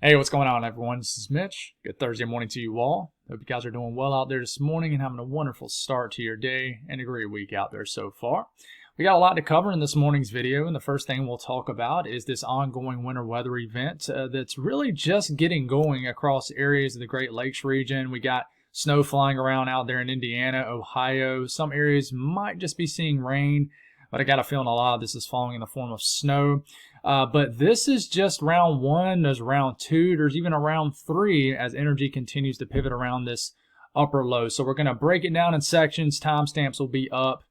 Hey, what's going on, everyone? This is Mitch. Good Thursday morning to you all. Hope you guys are doing well out there this morning and having a wonderful start to your day and a great week out there so far. We got a lot to cover in this morning's video, and the first thing we'll talk about is this ongoing winter weather event that's really just getting going across areas of the Great Lakes region. We got snow flying around out there in Indiana, Ohio. Some areas might just be seeing rain, but I got a feeling a lot of this is falling in the form of snow. But this is just round one. There's round two. There's even a round three as energy continues to pivot around this upper low. So we're going to break it down in sections. Timestamps will be up.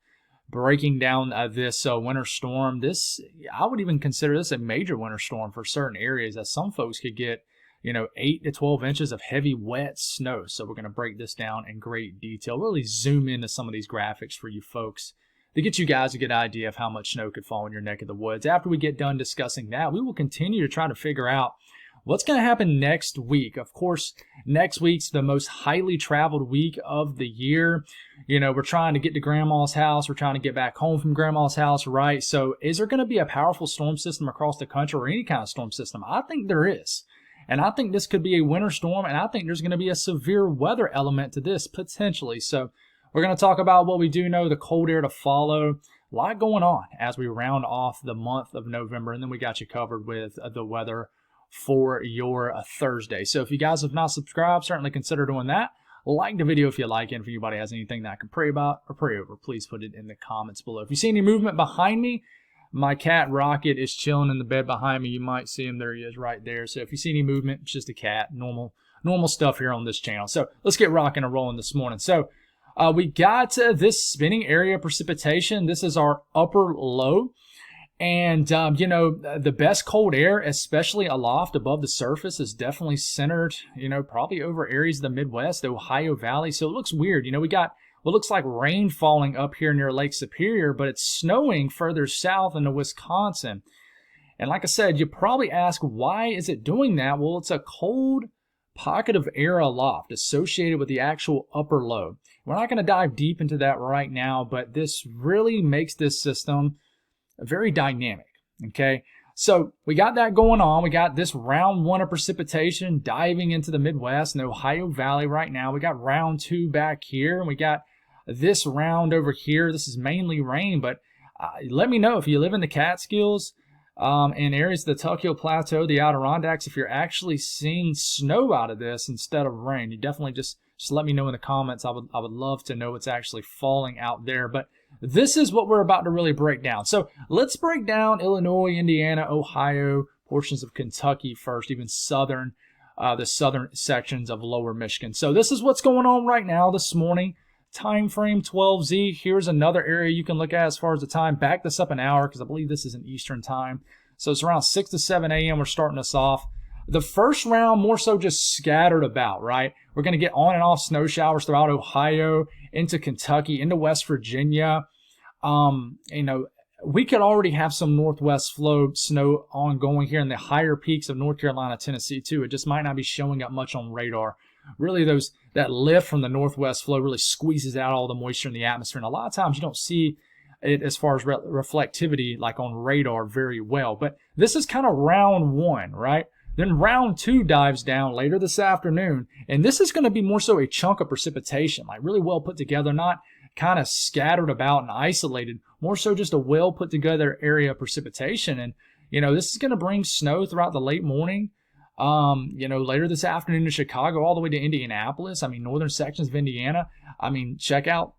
Breaking down this winter storm. I would even consider this a major winter storm for certain areas, as some folks could get 8 to 12 inches of heavy wet snow. So we're going to break this down in great detail, really zoom into some of these graphics for you folks to get you guys a good idea of how much snow could fall in your neck of the woods. After we get done discussing that, we will continue to try to figure out what's going to happen next week. Of course, next week's the most highly traveled week of the year. We're trying to get to grandma's house. We're trying to get back home from grandma's house, right? So is there going to be a powerful storm system across the country or any kind of storm system? I think there is. And I think this could be a winter storm, and I think there's going to be a severe weather element to this potentially. So we're going to talk about what we do know, the cold air to follow. A lot going on as we round off the month of November, and then we got you covered with the weather for your Thursday. So if you guys have not subscribed, certainly consider doing that. Like the video if you like it, and if anybody has anything that I can pray about or pray over, please put it in the comments below. If you see any movement behind me, my cat Rocket is chilling in the bed behind me. You might see him. There he is right there. So if you see any movement, it's just a cat. Normal stuff here on this channel. So let's get rocking and rolling this morning. So we got this spinning area precipitation. This is our upper low. And, the best cold air, especially aloft above the surface, is definitely centered, probably over areas of the Midwest, the Ohio Valley. So it looks weird. We got what looks like rain falling up here near Lake Superior, but it's snowing further south into Wisconsin. And like I said, you probably ask, why is it doing that? Well, it's a cold pocket of air aloft associated with the actual upper low. We're not going to dive deep into that right now, but this really makes this system very dynamic, okay? So we got that going on. We got this round one of precipitation diving into the Midwest and the Ohio Valley right now. We got round two back here, and we got this round over here. This is mainly rain, but let me know if you live in the Catskills, in areas of the Tuckhill Plateau, the Adirondacks, if you're actually seeing snow out of this instead of rain. You definitely just let me know in the comments. I would love to know what's actually falling out there. But this is what we're about to really break down. So let's break down Illinois, Indiana, Ohio, portions of Kentucky first, even the southern sections of lower Michigan. So this is what's going on right now this morning. Time frame 12Z. Here's another area you can look at as far as the time. Back this up an hour because I believe this is in Eastern time. So it's around 6 to 7 a.m. We're starting this off. The first round more so just scattered about, right? We're going to get on and off snow showers throughout Ohio, into Kentucky, into West Virginia. We could already have some northwest flow snow ongoing here in the higher peaks of North Carolina, Tennessee too. It just might not be showing up much on radar. Really, that lift from the northwest flow really squeezes out all the moisture in the atmosphere. And a lot of times you don't see it as far as reflectivity like on radar very well. But this is kind of round one, right? Then round two dives down later this afternoon, and this is going to be more so a chunk of precipitation, like really well put together, not kind of scattered about and isolated, more so just a well put together area of precipitation. And, this is going to bring snow throughout the late morning, later this afternoon to Chicago, all the way to Indianapolis. Northern sections of Indiana. Check out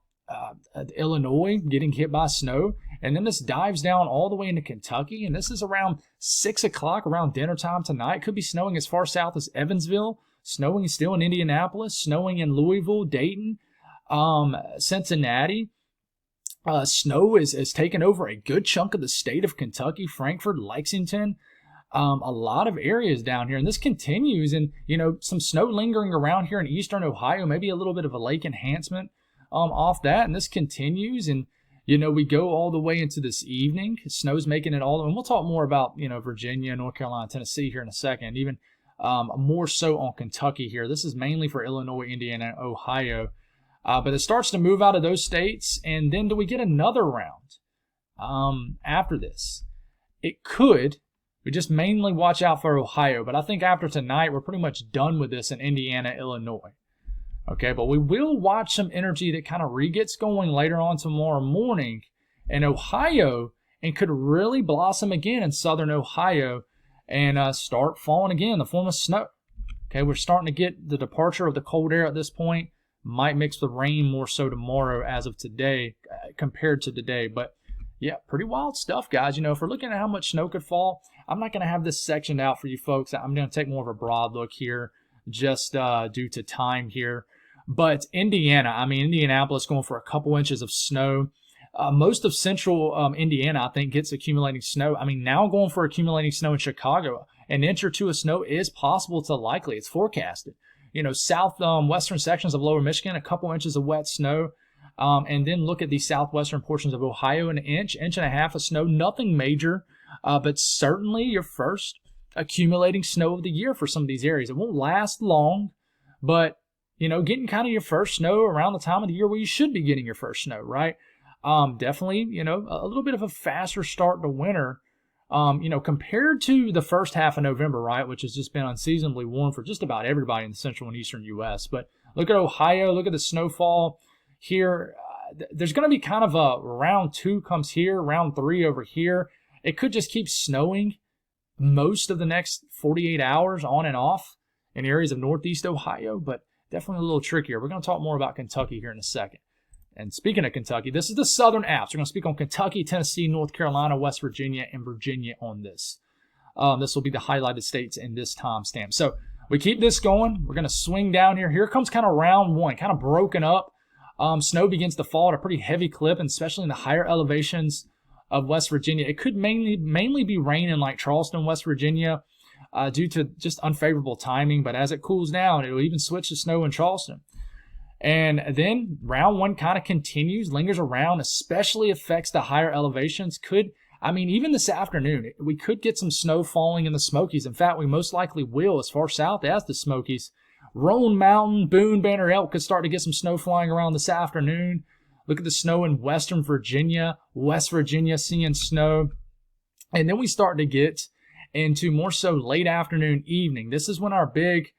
Illinois getting hit by snow. And then this dives down all the way into Kentucky. And this is around 6 o'clock, around dinner time tonight. Could be snowing as far south as Evansville. Snowing still in Indianapolis. Snowing in Louisville, Dayton, Cincinnati. Snow is taken over a good chunk of the state of Kentucky, Frankfort, Lexington. A lot of areas down here. And this continues. And, some snow lingering around here in eastern Ohio. Maybe a little bit of a lake enhancement off that. And this continues. And we go all the way into this evening. Snow's making it all. And we'll talk more about, Virginia, North Carolina, Tennessee here in a second. Even more so on Kentucky here. This is mainly for Illinois, Indiana, Ohio. But it starts to move out of those states. And then do we get another round after this? It could We just mainly watch out for Ohio, but I think after tonight, we're pretty much done with this in Indiana, Illinois. Okay, but we will watch some energy that kind of re-gets going later on tomorrow morning in Ohio and could really blossom again in southern Ohio and start falling again in the form of snow. Okay, we're starting to get the departure of the cold air at this point. Might mix with rain more so tomorrow as of today compared to today. But yeah, pretty wild stuff, guys. You know, if we're looking at how much snow could fall, I'm not going to have this sectioned out for you folks. I'm going to take more of a broad look here just due to time here. But Indiana, I mean, Indianapolis going for a couple inches of snow. Most of central Indiana, I think, gets accumulating snow. I mean, now going for accumulating snow in Chicago. An inch or two of snow is possible to likely. It's forecasted. You know, western sections of lower Michigan, a couple inches of wet snow. And then look at the southwestern portions of Ohio, an inch and a half of snow. Nothing major, but certainly your first accumulating snow of the year for some of these areas. It won't last long, but, you know, getting kind of your first snow around the time of the year where you should be getting your first snow, right? Definitely, you know, a little bit of a faster start to winter, you know, compared to the first half of November, right, which has just been unseasonably warm for just about everybody in the central and eastern U.S. But look at Ohio, look at the snowfall here. There's going to be kind of a round 2 comes here, round 3 over here. It could just keep snowing most of the next 48 hours on and off in areas of northeast Ohio, but definitely a little trickier. We're going to talk more about Kentucky here in a second. And speaking of Kentucky, this is the Southern Alps. We're going to speak on Kentucky, Tennessee, North Carolina, West Virginia, and Virginia on this. This will be the highlighted states in this timestamp. So we keep this going. We're going to swing down here. Here comes kind of round 1, kind of broken up. Snow begins to fall at a pretty heavy clip, and especially in the higher elevations of West Virginia. It could mainly be rain in like Charleston, West Virginia, due to just unfavorable timing. But as it cools down, it will even switch to snow in Charleston. And then round 1 kind of continues, lingers around, especially affects the higher elevations. Even this afternoon, we could get some snow falling in the Smokies. In fact, we most likely will as far south as the Smokies. Roan Mountain, Boone, Banner Elk could start to get some snow flying around this afternoon. Look at the snow in western Virginia, West Virginia seeing snow. And then we start to get into more so late afternoon, evening. This is when our big,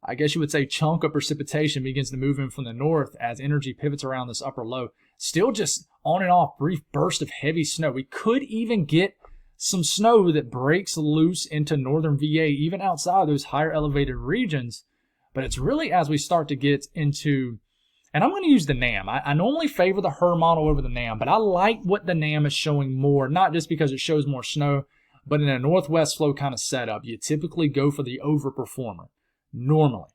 I guess you would say, chunk of precipitation begins to move in from the north as energy pivots around this upper low. Still just on and off brief burst of heavy snow. We could even get some snow that breaks loose into northern VA, even outside of those higher elevated regions. But it's really as we start to get into, and I'm going to use the NAM. I normally favor the HRRR model over the NAM, but I like what the NAM is showing more, not just because it shows more snow, but in a northwest flow kind of setup, you typically go for the overperformer. Normally,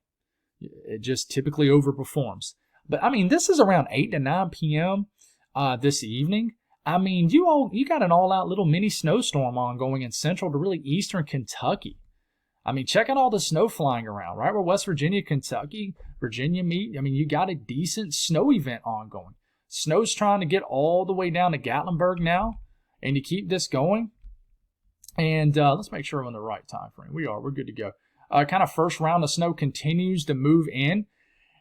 it just typically overperforms. But I mean, this is around 8 to 9 p.m. This evening. I mean, you got an all-out little mini snowstorm ongoing in central to really eastern Kentucky. I mean, check out all the snow flying around, right where West Virginia, Kentucky, Virginia meet. I mean, you got a decent snow event ongoing. Snow's trying to get all the way down to Gatlinburg now, and you keep this going. And let's make sure we're on the right time frame. We're good to go. Kind of first round of snow continues to move in,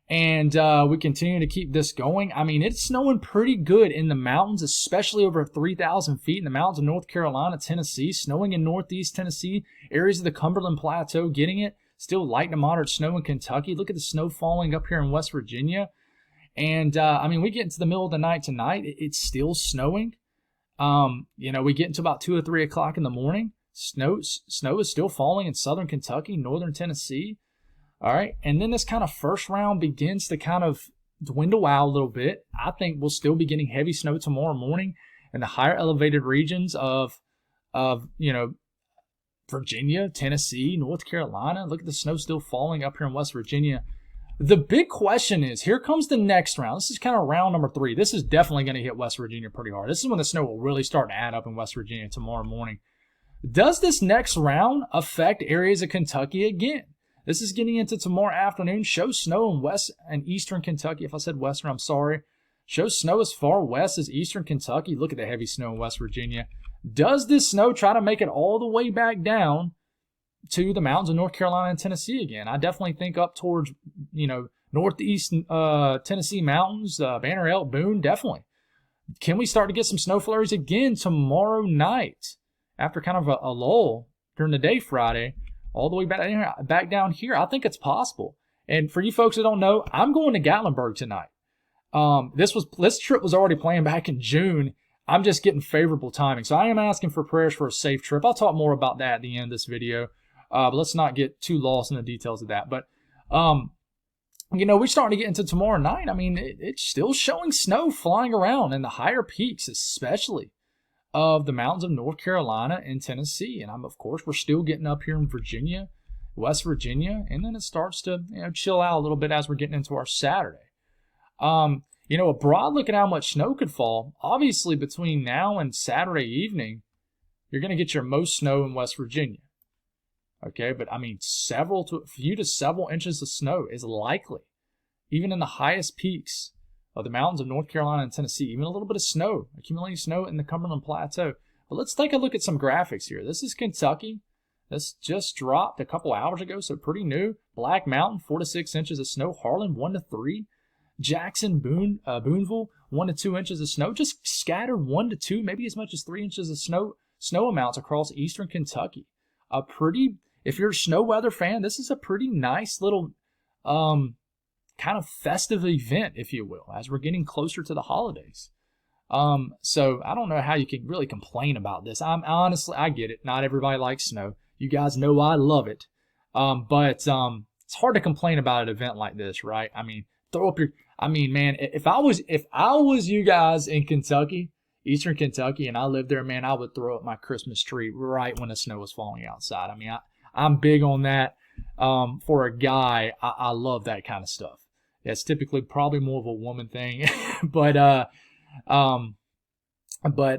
and we continue to keep this going. I mean, it's snowing pretty good in the mountains, especially over 3,000 feet in the mountains of North Carolina, Tennessee, snowing in northeast Tennessee, areas of the Cumberland Plateau getting it. Still light to moderate snow in Kentucky. Look at the snow falling up here in West Virginia. And, I mean, we get into the middle of the night tonight. It's still snowing. We get into about 2 or 3 o'clock in the morning. Snow is still falling in southern Kentucky, northern Tennessee. All right. And then this kind of first round begins to kind of dwindle out a little bit. I think we'll still be getting heavy snow tomorrow morning in the higher elevated regions of Virginia, Tennessee, North Carolina. Look at the snow still falling up here in West Virginia. The big question is, here comes the next round. This is kind of round number 3. This is definitely going to hit West Virginia pretty hard. This is when the snow will really start to add up in West Virginia tomorrow morning. Does this next round affect areas of Kentucky again? This is getting into tomorrow afternoon. Shows snow in west and eastern Kentucky. If I said western, I'm sorry. Shows snow as far west as eastern Kentucky. Look at the heavy snow in West Virginia. Does this snow try to make it all the way back down to the mountains of North Carolina and Tennessee again? I definitely think up towards, northeast Tennessee mountains, Banner Elk, Boone, definitely. Can we start to get some snow flurries again tomorrow night after kind of a lull during the day Friday, all the way back down here. I think it's possible. And for you folks that don't know, I'm going to Gatlinburg tonight. This trip was already planned back in June. I'm just getting favorable timing. So I am asking for prayers for a safe trip. I'll talk more about that at the end of this video. But let's not get too lost in the details of that. But, we're starting to get into tomorrow night. I mean, it's still showing snow flying around in the higher peaks, especially of the mountains of North Carolina and Tennessee. And of course, we're still getting up here in Virginia, West Virginia, and then it starts to chill out a little bit as we're getting into our Saturday. A broad look at how much snow could fall. Obviously, between now and Saturday evening, you're going to get your most snow in West Virginia. Okay, but I mean, few to several inches of snow is likely, even in the highest peaks of the mountains of North Carolina and Tennessee. Even a little bit of snow, accumulating snow in the Cumberland Plateau. But let's take a look at some graphics here. This is Kentucky. This just dropped a couple hours ago, so pretty new. Black Mountain, 4 to 6 inches of snow. Harlan, 1 to 3. Jackson, Boonville, 1 to 2 inches of snow. Just scattered 1 to 2, maybe as much as 3 inches of snow amounts across eastern Kentucky. If you're a snow weather fan, this is a pretty nice little kind of festive event, if you will, as we're getting closer to the holidays. So I don't know how you can really complain about this. I get it. Not everybody likes snow. You guys know I love it. But it's hard to complain about an event like this, right? I mean, man, if I was you guys in Kentucky, eastern Kentucky, and I lived there, man, I would throw up my Christmas tree right when the snow was falling outside. I mean, I'm big on that. For a guy, I love that kind of stuff. It's typically probably more of a woman thing, but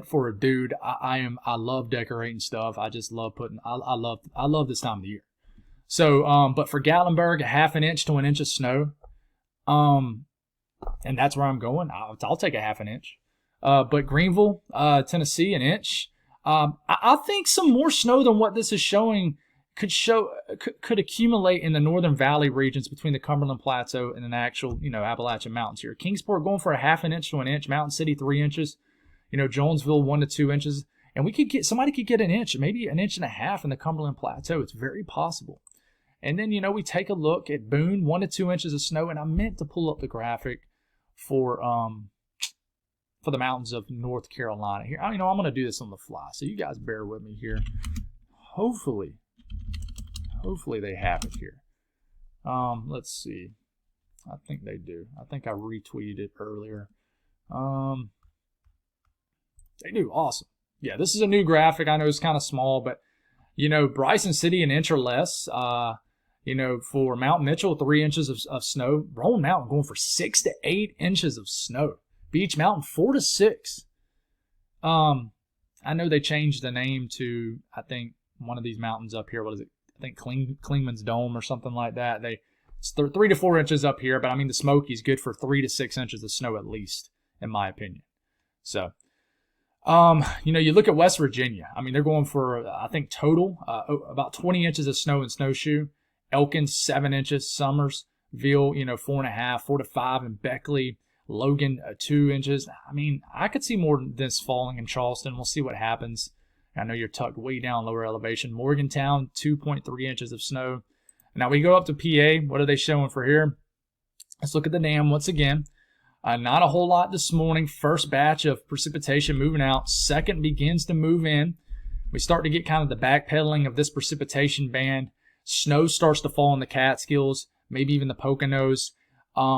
for a dude, I love decorating stuff. I just love I love this time of the year. So, but for Gatlinburg, 1/2 inch to 1 inch of snow. And that's where I'm going. I'll take 1/2 inch. But Greenville, Tennessee, 1 inch. I think some more snow than what this is showing could accumulate in the northern valley regions between the Cumberland Plateau and the actual, Appalachian Mountains here. Kingsport going for 1/2 inch to 1 inch. Mountain City, 3 inches. Jonesville, 1 to 2 inches. And somebody could get 1 inch, maybe 1.5 inches in the Cumberland Plateau. It's very possible. And then, we take a look at Boone, 1 to 2 inches of snow. And I meant to pull up the graphic for the mountains of North Carolina here. I'm going to do this on the fly, so you guys bear with me here. Hopefully they have it here. Let's see. I think they do. I think I retweeted it earlier. They do. Awesome. Yeah, this is a new graphic. I know it's kind of small, but, Bryson City, 1 inch or less. For Mount Mitchell, 3 inches of snow. Roan Mountain going for 6 to 8 inches of snow. Beach Mountain, 4 to 6. I know they changed the name to, I think, one of these mountains up here. What is it? I think Klingman's Dome or something like that. It's 3 to 4 inches up here, but I mean the Smokies good for 3 to 6 inches of snow at least, in my opinion. So, you look at West Virginia. I mean, they're going for, I think, total about 20 inches of snow in Snowshoe. Elkins, 7 inches. Summersville, 4.5, 4 to 5 in Beckley. Logan, 2 inches. I mean, I could see more than this falling in Charleston. We'll see what happens. I know you're tucked way down lower elevation. Morgantown, 2.3 inches of snow. Now we go up to PA. What are they showing for here? Let's look at the dam once again. Not a whole lot this morning. First batch of precipitation moving out. Second begins to move in. We start to get kind of the backpedaling of this precipitation band. Snow starts to fall in the Catskills, maybe even the Poconos.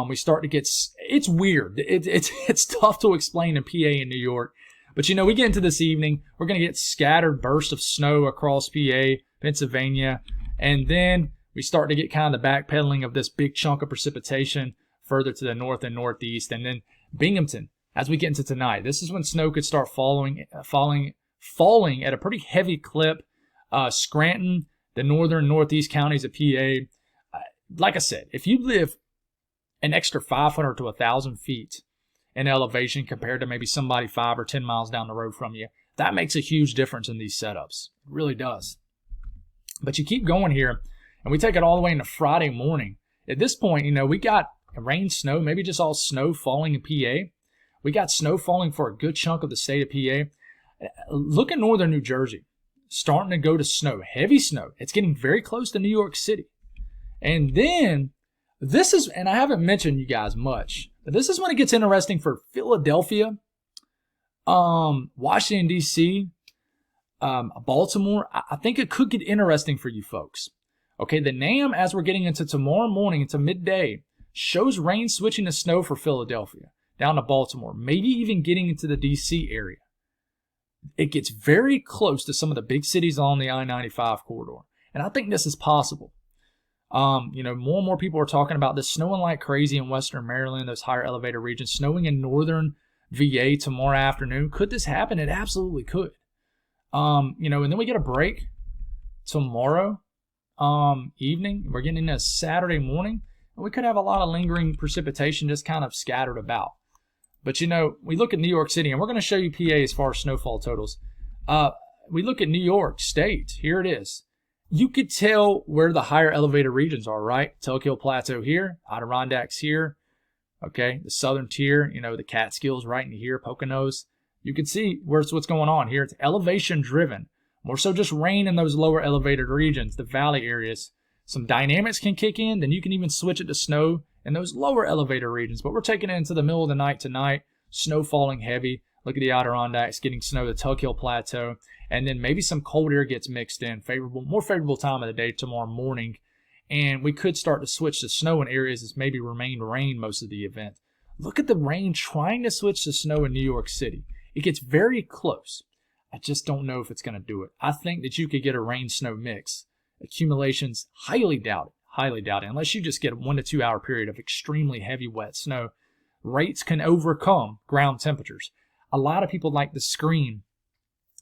We start to get, it's weird. It's tough to explain in PA and New York. But, we get into this evening, we're going to get scattered bursts of snow across PA, Pennsylvania, and then we start to get kind of the backpedaling of this big chunk of precipitation further to the north and northeast. And then Binghamton, as we get into tonight, this is when snow could start falling at a pretty heavy clip. Scranton, the northern northeast counties of PA. Like I said, if you live an extra 500 to 1,000 feet in elevation compared to maybe somebody 5 or 10 miles down the road from you, that makes a huge difference in these setups. It really does. But you keep going here, and we take it all the way into Friday morning. At this point, we got rain, snow, maybe just all snow falling in PA. We got snow falling for a good chunk of the state of PA. Look at northern New Jersey. starting to go to snow, heavy snow. It's getting very close to New York City. And then this is, and I haven't mentioned you guys much, but this is when it gets interesting for Philadelphia, Washington, D.C., Baltimore. I think it could get interesting for you folks. Okay, the NAM, as we're getting into tomorrow morning, into midday, shows rain switching to snow for Philadelphia, down to Baltimore, maybe even getting into the D.C. area. It gets very close to some of the big cities on the I-95 corridor. And I think this is possible. More and more people are talking about this snowing like crazy in western Maryland, those higher elevated regions, snowing in northern VA tomorrow afternoon. Could this happen? It absolutely could. And then we get a break tomorrow evening. We're getting into Saturday morning, and we could have a lot of lingering precipitation just kind of scattered about. But, we look at New York City, and we're going to show you PA as far as snowfall totals. We look at New York State. Here it is. You could tell where the higher elevated regions are, right? Telkil Plateau here, Adirondacks here, okay? The southern tier, the Catskills right in here, Poconos. You can see what's going on here. It's elevation driven. More so just rain in those lower elevated regions, the valley areas. Some dynamics can kick in, then you can even switch it to snow in those lower elevated regions. But we're taking it into the middle of the night tonight, snow falling heavy. Look at the Adirondacks getting snow, the Telkil Plateau, and then maybe some cold air gets mixed in. More favorable time of the day tomorrow morning, and we could start to switch to snow in areas that's maybe remained rain most of the event. Look at the rain trying to switch to snow in New York City. It gets very close. I just don't know if it's going to do it. I think that you could get a rain-snow mix. Accumulations, highly doubt it, unless you just get a 1 to 2 hour period of extremely heavy wet snow. Rates can overcome ground temperatures. A lot of people like to scream,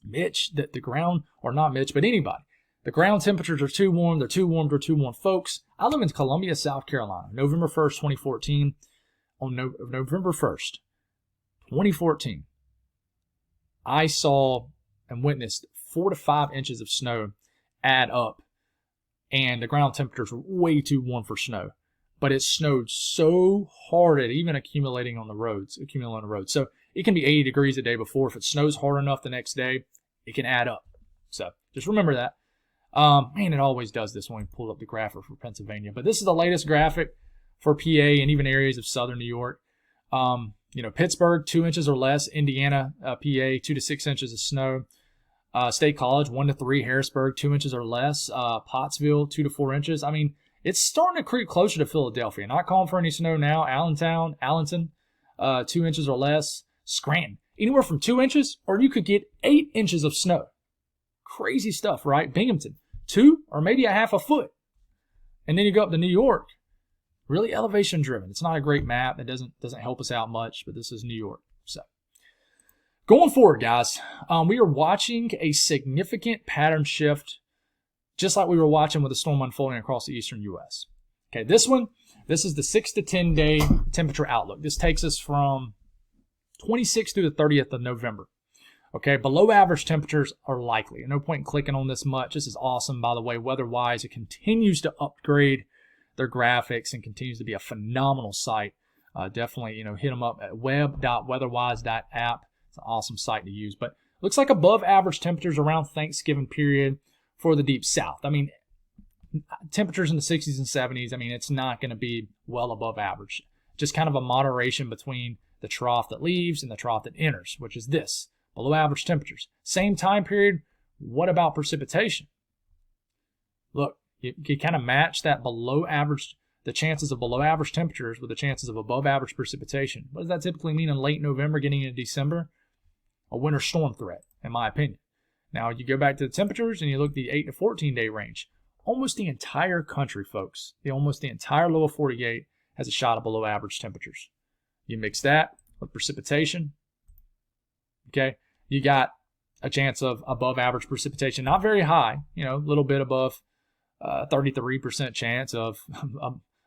Mitch, that the ground, or not Mitch, but anybody, the ground temperatures are too warm, they're too warm, they're too warm. Folks, I live in Columbia, South Carolina, November 1st, 2014. On November 1st, 2014, I saw and witnessed 4 to 5 inches of snow add up, and the ground temperatures were way too warm for snow. But it snowed so hard at even accumulating on the roads. So it can be 80 degrees the day before. If it snows hard enough the next day, it can add up. So just remember that. It always does this when we pull up the graphic for Pennsylvania. But this is the latest graphic for PA and even areas of southern New York. Pittsburgh, 2 inches or less. Indiana, PA, 2 to 6 inches of snow. State College, 1 to 3. Harrisburg, 2 inches or less. Pottsville, 2 to 4 inches. It's starting to creep closer to Philadelphia. Not calling for any snow now. Allenton, 2 inches or less. Scranton, anywhere from 2 inches, or you could get 8 inches of snow. Crazy stuff, right? Binghamton, 2 or maybe a half a foot. And then you go up to New York. Really elevation driven. It's not a great map. It doesn't help us out much, but this is New York. So going forward, guys, we are watching a significant pattern shift, just like we were watching with the storm unfolding across the eastern U.S. Okay, this is the 6 to 10 day temperature outlook. This takes us from 26th through the 30th of November. Okay, below average temperatures are likely. No point in clicking on this much. This is awesome, by the way, weather-wise. It continues to upgrade their graphics and continues to be a phenomenal site. Definitely, hit them up at web.weatherwise.app. It's an awesome site to use. But looks like above average temperatures around Thanksgiving period for the deep south. Temperatures in the 60s and 70s, it's not going to be well above average. Just kind of a moderation between the trough that leaves and the trough that enters, which is this, below average temperatures. Same time period, what about precipitation? Look, you kind of match that below average, the chances of below average temperatures with the chances of above average precipitation. What does that typically mean in late November, getting into December? A winter storm threat, in my opinion. Now, you go back to the temperatures and you look at the 8 to 14 day range. Almost the entire country, folks, almost the entire lower 48 has a shot of below average temperatures. You mix that with precipitation, okay, you got a chance of above average precipitation. Not very high, a little bit above 33% chance of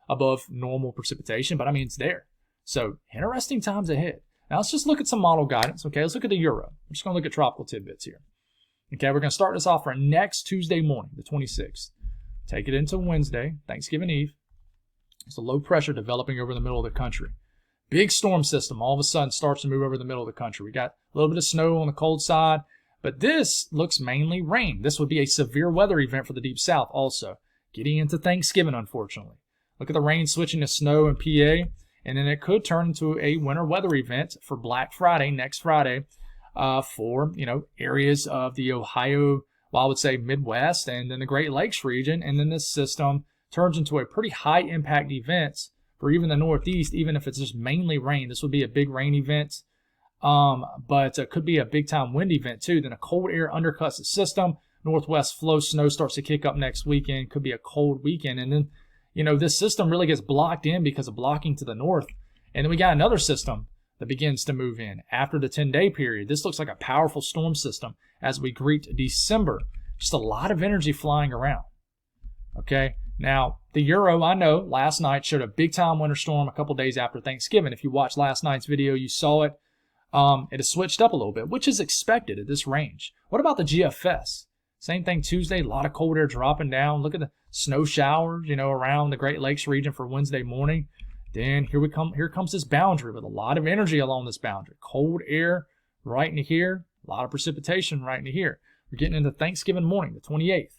above normal precipitation, but it's there. So interesting times ahead. Now let's just look at some model guidance, okay? Let's look at the Euro. I'm just going to look at tropical tidbits here. Okay, we're going to start this off for next Tuesday morning, the 26th. Take it into Wednesday, Thanksgiving Eve. It's a low pressure developing over the middle of the country. Big storm system all of a sudden starts to move over the middle of the country. We got a little bit of snow on the cold side, But this looks mainly rain. This would be a severe weather event for the Deep South also. Getting into Thanksgiving, unfortunately. Look at the rain switching to snow in PA, and then it could turn into a winter weather event for Black Friday, next Friday, for, areas of the Ohio, well, I would say Midwest, and then the Great Lakes region, and then this system turns into a pretty high impact event for even the Northeast, even if it's just mainly rain. This would be a big rain event, but it could be a big time wind event too. Then a cold air undercuts the system. Northwest flow snow starts to kick up next weekend. Could be a cold weekend, and then this system really gets blocked in because of blocking to the north. And then we got another system that begins to move in after the 10-day period. This looks like a powerful storm system as we greet December. Just a lot of energy flying around. Okay, now the Euro, I know, last night showed a big-time winter storm a couple days after Thanksgiving. If you watched last night's video, you saw it. It has switched up a little bit, which is expected at this range. What about the GFS? Same thing Tuesday, a lot of cold air dropping down. Look at the snow showers, around the Great Lakes region for Wednesday morning. Then here comes this boundary with a lot of energy along this boundary. Cold air right into here, a lot of precipitation right into here. We're getting into Thanksgiving morning, the 28th.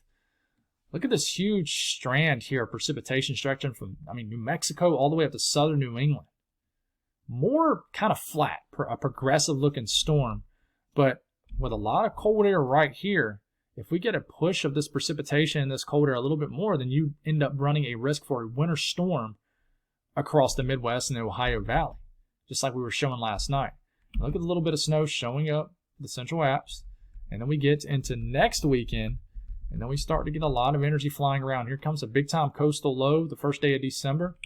Look at this huge strand here of precipitation stretching from, New Mexico all the way up to southern New England. More kind of flat, a progressive looking storm, but with a lot of cold air right here. If we get a push of this precipitation and this cold air a little bit more, then you end up running a risk for a winter storm across the Midwest and the Ohio Valley, just like we were showing last night. Look at the little bit of snow showing up the Central Apps, and then we get into next weekend, and then we start to get a lot of energy flying around. Here comes a big-time coastal low the first day of December.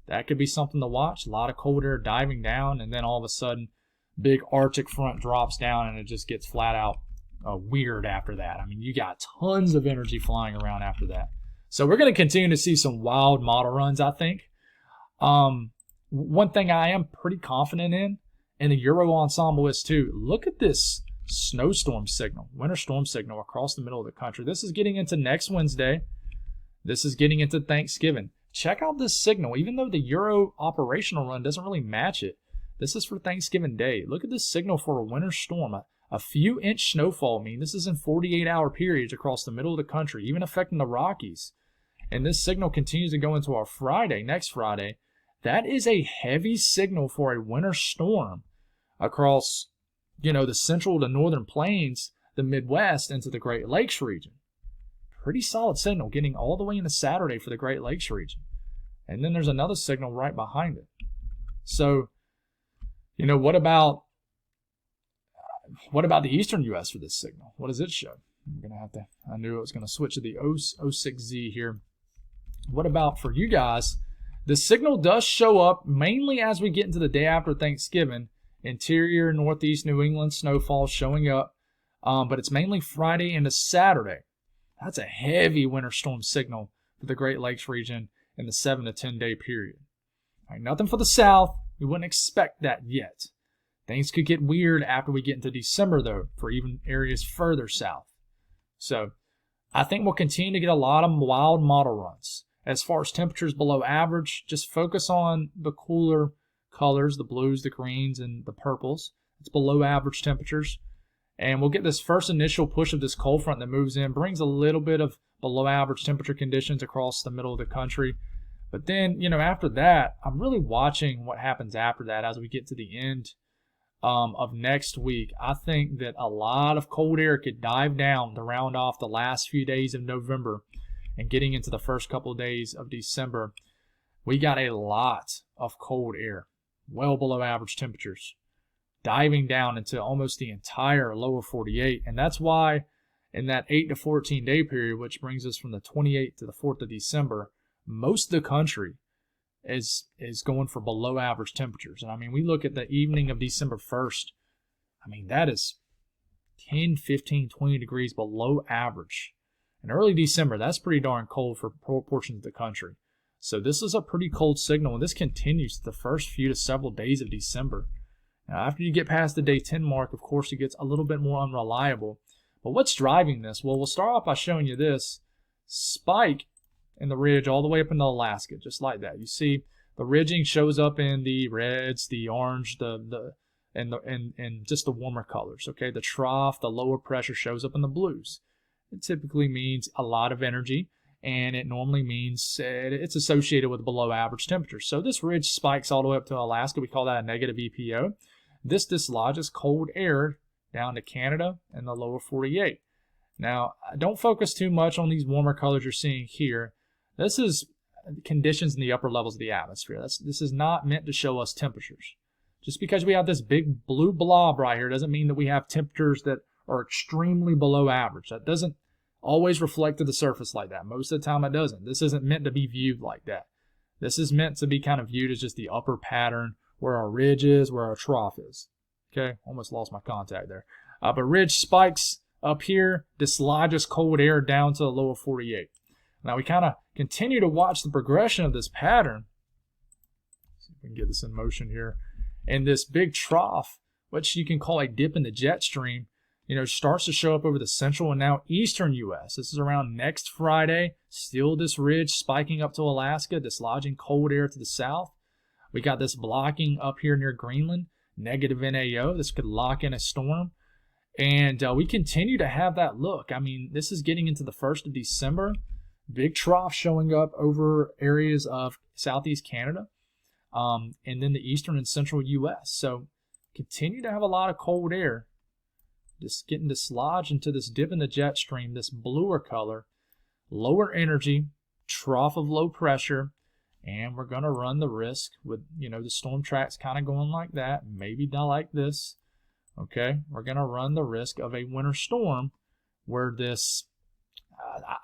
That could be something to watch. A lot of cold air diving down, and then all of a sudden, big Arctic front drops down, and it just gets flat out weird after that. You got tons of energy flying around after that. So we're going to continue to see some wild model runs, I think. One thing I am pretty confident in, and the Euro ensemble is too, look at this snowstorm signal, winter storm signal across the middle of the country. This is getting into next Wednesday. This is getting into Thanksgiving. Check out this signal. Even though the Euro operational run doesn't really match it, this is for Thanksgiving Day. Look at this signal for a winter storm. A few inch snowfall. This is in 48-hour periods across the middle of the country, even affecting the Rockies. And this signal continues to go into our Friday, next Friday. That is a heavy signal for a winter storm across, the central to northern plains, the Midwest, into the Great Lakes region. Pretty solid signal getting all the way into Saturday for the Great Lakes region. And then there's another signal right behind it. So, what about the eastern U.S. for this signal? What does it show? I'm going to have to, I knew it was going to switch to the 06Z here. What about for you guys? The signal does show up mainly as we get into the day after Thanksgiving. Interior, northeast New England snowfall showing up. But it's mainly Friday into Saturday. That's a heavy winter storm signal for the Great Lakes region in the 7 to 10 day period. All right, nothing for the south. We wouldn't expect that yet. Things could get weird after we get into December, though, for even areas further south. So I think we'll continue to get a lot of wild model runs. As far as temperatures below average, just focus on the cooler colors, the blues, the greens, and the purples. It's below average temperatures. And we'll get this first initial push of this cold front that moves in, brings a little bit of below average temperature conditions across the middle of the country. But then, after that, I'm really watching what happens after that as we get to the end of next week. I think that a lot of cold air could dive down to round off the last few days of November and getting into the first couple of days of December. We got a lot of cold air, well below average temperatures, diving down into almost the entire lower 48. And that's why in that 8 to 14 day period, which brings us from the 28th to the 4th of December, most of the country is going for below average temperatures. And we look at the evening of December 1st. That is 10, 15, 20 degrees below average. In early December, that's pretty darn cold for portions of the country. So this is a pretty cold signal, and this continues the first few to several days of December. Now, after you get past the day 10 mark, of course, it gets a little bit more unreliable. But what's driving this? Well, we'll start off by showing you this spike in the ridge all the way up into Alaska, just like that. You see the ridging shows up in the reds, the orange, and just the warmer colors. Okay, the trough, the lower pressure shows up in the blues. It typically means a lot of energy, and it normally means it's associated with below average temperatures. So this ridge spikes all the way up to Alaska. We call that a negative EPO. This dislodges cold air down to Canada and the lower 48. Now, don't focus too much on these warmer colors you're seeing here. This is conditions in the upper levels of the atmosphere. This is not meant to show us temperatures. Just because we have this big blue blob right here doesn't mean that we have temperatures that are extremely below average. That doesn't always reflect to the surface like that. Most of the time it doesn't. This isn't meant to be viewed like that. This is meant to be kind of viewed as just the upper pattern where our ridge is, where our trough is. Okay, almost lost my contact there. But ridge spikes up here, dislodges cold air down to the lower 48. Now we kind of continue to watch the progression of this pattern. See if we can get this in motion here. And this big trough, which you can call a dip in the jet stream, starts to show up over the central and now eastern U.S. This is around next Friday. Still this ridge spiking up to Alaska, dislodging cold air to the south. We got this blocking up here near Greenland, negative NAO. This could lock in a storm. And we continue to have that look. I mean, this is getting into the 1st of December. Big trough showing up over areas of southeast Canada, and then the eastern and central U.S. So continue to have a lot of cold air just getting dislodged into this dip in the jet stream, this bluer color, lower energy, trough of low pressure, and we're going to run the risk with, the storm tracks kind of going like that, maybe not like this. Okay, we're going to run the risk of a winter storm where this,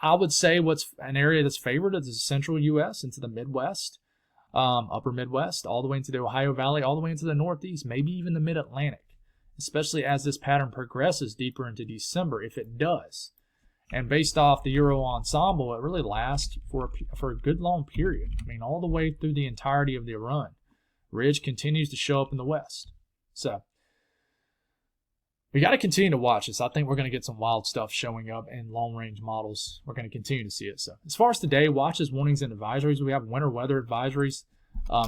I would say what's an area that's favored is the central U.S. into the Midwest, upper Midwest, all the way into the Ohio Valley, all the way into the Northeast, maybe even the Mid-Atlantic, especially as this pattern progresses deeper into December, if it does. And based off the Euro ensemble, it really lasts for a good long period. I mean, all the way through the entirety of the run. Ridge continues to show up in the west. So we got to continue to watch this. I think we're going to get some wild stuff showing up in long-range models. We're going to continue to see it. So as far as today, watches, warnings, and advisories, we have winter weather advisories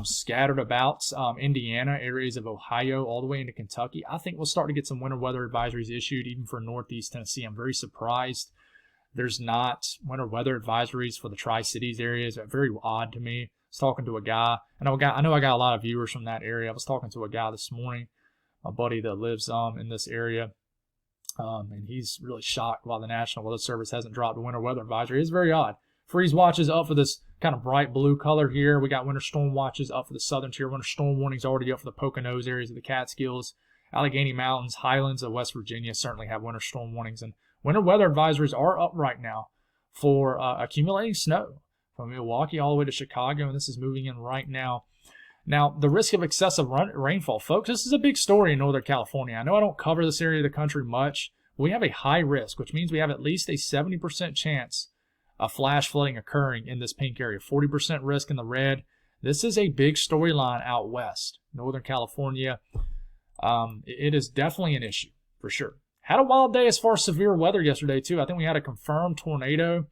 scattered about Indiana, areas of Ohio, all the way into Kentucky. I think we'll start to get some winter weather advisories issued even for Northeast Tennessee. I'm very surprised there's not winter weather advisories for the Tri-Cities areas. Very odd to me. I was talking to a guy. I know I got a lot of viewers from that area. I was talking to a guy this morning, a buddy that lives in this area, and he's really shocked why the National Weather Service hasn't dropped a winter weather advisory. It's very odd. Freeze watches up for this kind of bright blue color here. We got winter storm watches up for the southern tier. Winter storm warnings already up for the Poconos areas of the Catskills. Allegheny Mountains, Highlands of West Virginia certainly have winter storm warnings. And winter weather advisories are up right now for accumulating snow from Milwaukee all the way to Chicago, and this is moving in right now. Now, the risk of excessive rainfall, folks, this is a big story in Northern California. I know I don't cover this area of the country much. We have a high risk, which means we have at least a 70% chance of flash flooding occurring in this pink area, 40% risk in the red. This is a big storyline out west, Northern California. It is definitely an issue, for sure. Had a wild day as far as severe weather yesterday, too. I think we had a confirmed tornado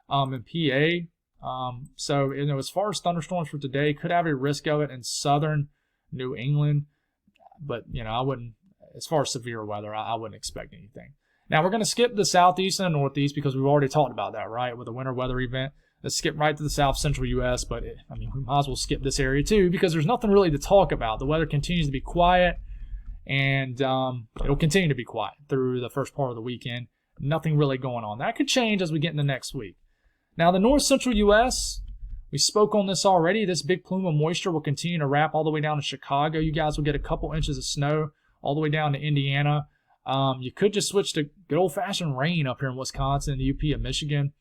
in PA. So, as far as thunderstorms for today, could have a risk of it in southern New England. But, I wouldn't, as far as severe weather, I wouldn't expect anything. Now, we're going to skip the southeast and the northeast because we've already talked about that, right, with the winter weather event. Let's skip right to the south central U.S., but, we might as well skip this area, too, because there's nothing really to talk about. The weather continues to be quiet, and it'll continue to be quiet through the first part of the weekend. Nothing really going on. That could change as we get into next week. Now, the north central U.S., we spoke on this already. This big plume of moisture will continue to wrap all the way down to Chicago. You guys will get a couple inches of snow all the way down to Indiana. You could just switch to good old-fashioned rain up here in Wisconsin and the UP of Michigan.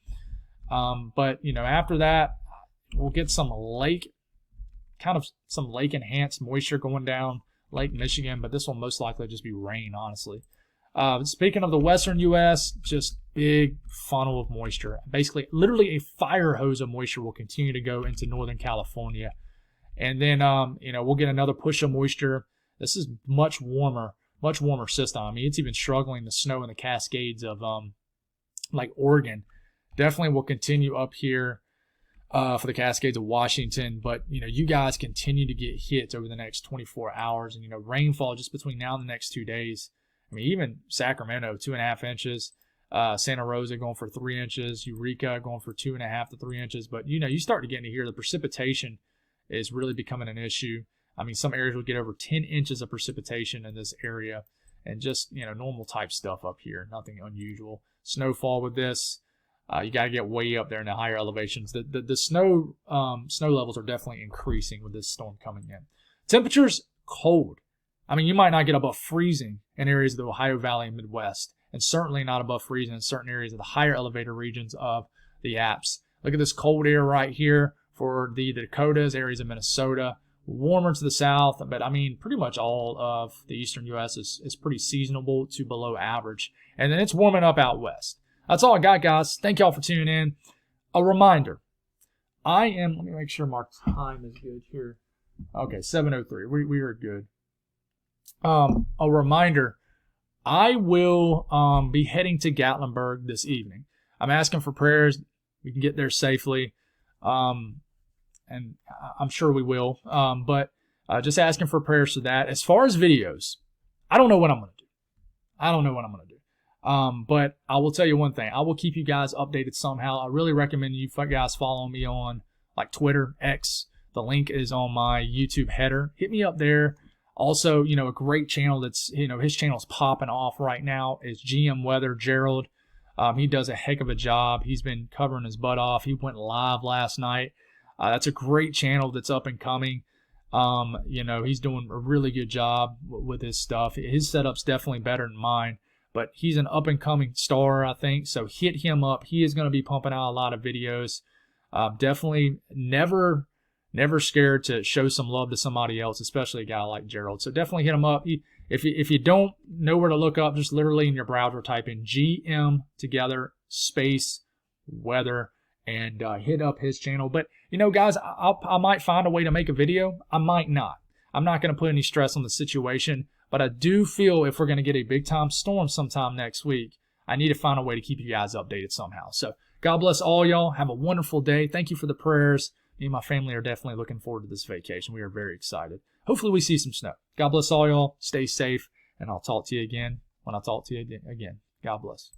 But, after that, we'll get some lake-enhanced moisture going down Lake Michigan, but this will most likely just be rain, honestly. Speaking of the western U.S., just big funnel of moisture. Basically, literally a fire hose of moisture will continue to go into Northern California. And then, we'll get another push of moisture. This is much warmer system. It's even struggling to snow in the Cascades of, like Oregon. Definitely will continue up here for the Cascades of Washington. But, you guys continue to get hit over the next 24 hours. And, rainfall just between now and the next 2 days. I mean, even Sacramento, 2.5 inches. Santa Rosa going for 3 inches. Eureka going for 2.5 to 3 inches. But, you start to get into here. The precipitation is really becoming an issue. I mean, some areas will get over 10 inches of precipitation in this area. And just, normal type stuff up here. Nothing unusual. Snowfall with this. You got to get way up there in the higher elevations. The snow levels are definitely increasing with this storm coming in. Temperatures, cold. I mean, you might not get above freezing in areas of the Ohio Valley and Midwest, and certainly not above freezing in certain areas of the higher elevated regions of the Alps. Look at this cold air right here for the Dakotas, areas of Minnesota. Warmer to the south, but I mean, pretty much all of the eastern U.S. is pretty seasonable to below average. And then it's warming up out west. That's all I got, guys. Thank y'all for tuning in. A reminder, let me make sure my time is good here. Okay, 7:03. We are good. A reminder, I will be heading to Gatlinburg this evening. I'm asking for prayers. We can get there safely. And I'm sure we will. But just asking for prayers for that. As far as videos, I don't know what I'm going to do. But I will tell you one thing. I will keep you guys updated somehow. I really recommend you guys follow me on like Twitter, X. The link is on my YouTube header. Hit me up there. Also, a great channel that's, his channel's popping off right now is GM Weather Gerald. He does a heck of a job. He's been covering his butt off. He went live last night. That's a great channel that's up and coming. He's doing a really good job with his stuff. His setup's definitely better than mine, but he's an up and coming star, I think. So hit him up. He is going to be pumping out a lot of videos. Definitely never scared to show some love to somebody else, especially a guy like Gerald. So definitely hit him up. If you don't know where to look up, just literally in your browser type in GM together space weather and hit up his channel. But guys, I might find a way to make a video. I might not. I'm not going to put any stress on the situation, but I do feel if we're going to get a big time storm sometime next week, I need to find a way to keep you guys updated somehow. So God bless all y'all. Have a wonderful day. Thank you for the prayers. Me and my family are definitely looking forward to this vacation. We are very excited. Hopefully we see some snow. God bless all y'all. Stay safe, and I'll talk to you again when I talk to you again. God bless.